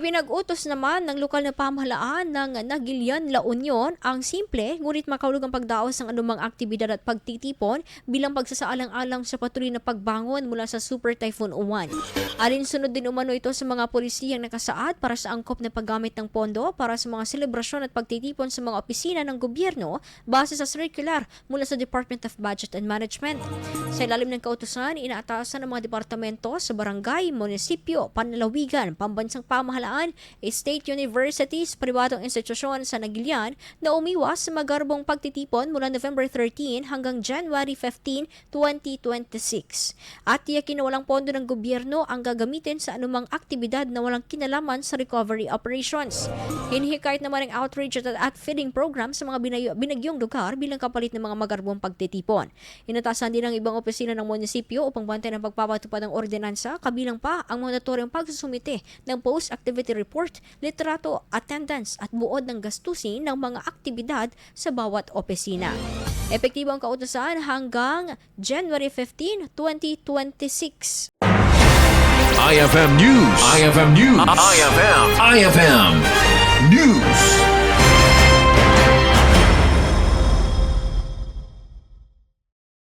Ipinag-utos naman ng lokal na pamahalaan ng Naguilian, La Union ang simple ngunit makahulugang pagdaos ng anumang aktibidad at pagtitipon bilang pagsasaalang-alang sa patuloy na pagbangon mula sa Super Typhoon UWAN. Alinsunod din umano ito sa mga polisiyang nakasaad para sa angkop na paggamit ng pondo para sa mga selebrasyon at pagtitipon sa mga opisina ng gobyerno base sa circular mula sa Department of Budget and Management. Sa ilalim ng kautusan, inaatasan ng mga departamento sa barangay, munisipyo, panlalawigan, pambansang pamahalaan, state universities, pribadong institusyon sa Naguilian na umiwas sa magarbong pagtitipon mula November 13 hanggang January 15, 2026. At tiyakin na walang pondo ng gobyerno ang gagamitin sa anumang aktibidad na walang kinalaman sa recovery operations. Hinihikayat naman ang outreach at feeding program sa mga binagyong lugar bilang kapalit ng mga magarbong pagtitipon. Inatasan din ang ibang opisina ng munisipyo upang bantay ng pagpapatupad ng ordinansa, kabilang pa ang mandatoryong pagsusumite ng post-activity report, litrato, attendance at buod ng gastusin ng mga aktibidad sa bawat opisina. Epektibo ang kautusan hanggang January 15, 2026. IFM News. IFM News. IFM News.